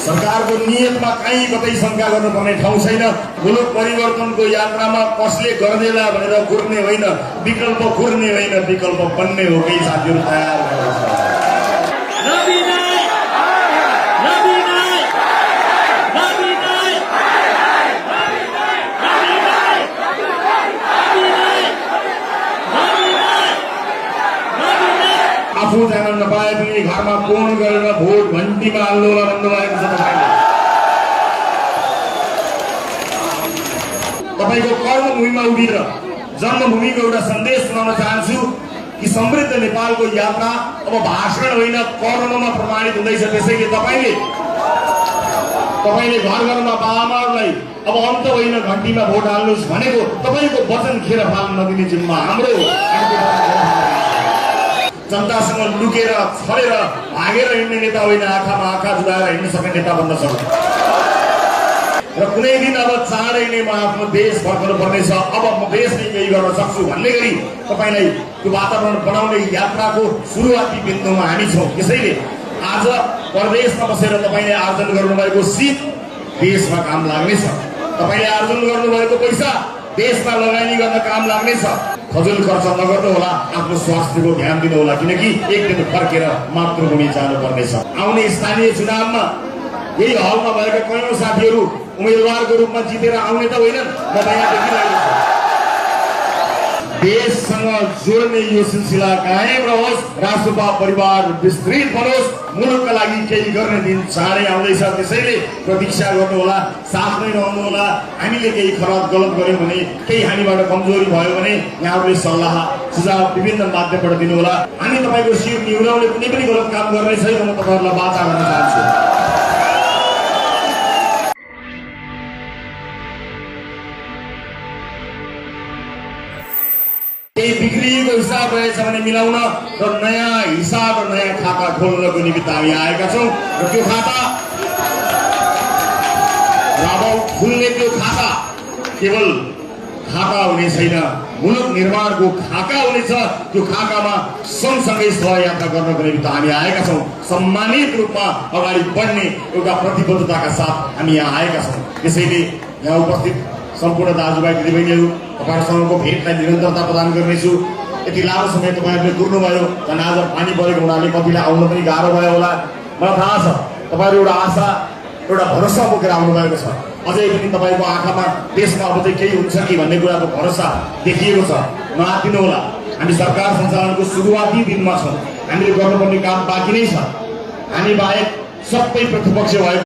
सरकारको नियतमा कहीँ कतै शङ्का गर्नुपर्ने ठाउँ छैन। मुलुक परिवर्तनको यात्रामा कसले गर्देला भनेर घुर्ने होइन, विकल्प घुर्ने होइन, विकल्प बन्ने हो। केही साथीहरू तयार गर्नुहुन्छ। आफू जान नपाए पनि घरमा फोन गरेर भोट घन्टीमा हाल्नु होला भन्नुभएको छ। तपाईको कर्मभूमिमा उभिएर जन्मभूमिको एउटा सन्देश सुनाउन चाहन्छु कि समृद्ध नेपालको यात्रा अब भाषण होइन कर्ममा प्रमाणित हुँदैछ। त्यसैले तपाईँले घर घरमा बाबामाहरूलाई अब अन्त होइन घन्टीमा भोट हाल्नुहोस् भनेको तपाईँको वचन खेर फाल्न नदिने जिम्मा हाम्रो। जनतासँग लुकेर छरेर भागेर हिँड्ने नेता होइन, आँखामा आँखा जुदाएर हिँड्न सक्ने नेता बन्न सक्छ। र कुनै दिन अब चाँडै नै म आफ्नो देश फर्कनु पर्नेछ, अब म देश नै केही गर्न सक्छु भन्ने गरी तपाईँलाई त्यो वातावरण बनाउने यात्राको सुरुवाती बिन्दुमा हामी छौँ। त्यसैले आज परदेशमा बसेर तपाईँले आर्जन गर्नुभएको सिप देशमा काम लाग्नेछ। तपाईँले आर्जन गर्नुभएको पैसा देशमा लगानी गर्न काम लाग्नेछ। फजुल खर्च नगर्नु होला, आफ्नो स्वास्थ्यको ध्यान दिनु होला, किनकि एक दिन फर्केर मातृभूमि जानुपर्नेछ। आउने स्थानीय चुनावमा यही हलमा भएका कयौं साथीहरू उम्मेदवारको रूपमा जितेर आउने त होइनन्। म यहाँ देखिरहेको छु। देशसँग जोड्ने यो सिलसिला कायम रहोस्, राष्ट्रपा परिवार विस्तृत बनोस्, मुलुकका लागि केही गर्ने दिन चाँडै आउँदैछ। त्यसैले प्रतीक्षा गर्नुहोला, साथमै रहनुहोला। हामीले केही खराब गलत गर्यौँ भने, केही हामीबाट कमजोरी भयो भने यहाँहरूले सल्लाह सुझाव विभिन्न माध्यमबाट दिनुहोला। हामी तपाईँको शिर निहुराउने कुनै पनि गलत काम गर्ने छैन। म तपाईँहरूलाई वाचा गर्न चाहन्छु। बिग्रिएको हिसाब रहेछ भने मिलाउन र नयाँ हिसाब र नयाँ खाता खोल्नको निमित्त हामी आएका छौँ। र त्यो खाता अब खुल्ने त्यो खाता केवल खाता हुने छैन, मुलुक निर्माणको खाका हुनेछ। त्यो खाकामा सँगसँगै सहयात्रा गर्नको निमित्त हामी आएका छौँ। सम्मानित रूपमा अगाडि बढ्ने एउटा प्रतिबद्धताका साथ हामी यहाँ आएका छौँ। त्यसैले यहाँ उपस्थित सम्पूर्ण दाजुभाइ दिदीबहिनीहरू, तपाईँहरूसँगको भेटलाई निरन्तरता प्रदान गर्नेछु। यति लामो समय तपाईँहरूले कुर्नुभयो, झन् आज पानी परेको हुनाले कतिलाई आउन पनि गाह्रो भयो होला। मलाई थाहा छ तपाईँहरू एउटा आशा एउटा भरोसा बोकेर आउनुभएको छ। अझै पनि तपाईँको आँखामा देशमा अब चाहिँ केही हुन्छ कि भन्ने कुराको भरोसा देखिएको छ। नआत्तिनु होला। हामी सरकार सञ्चालनको सुरुवाती दिनमा छौँ। हामीले गर्नुपर्ने काम बाँकी नै छ। हामी बाहेक सबै प्रतिपक्ष भएको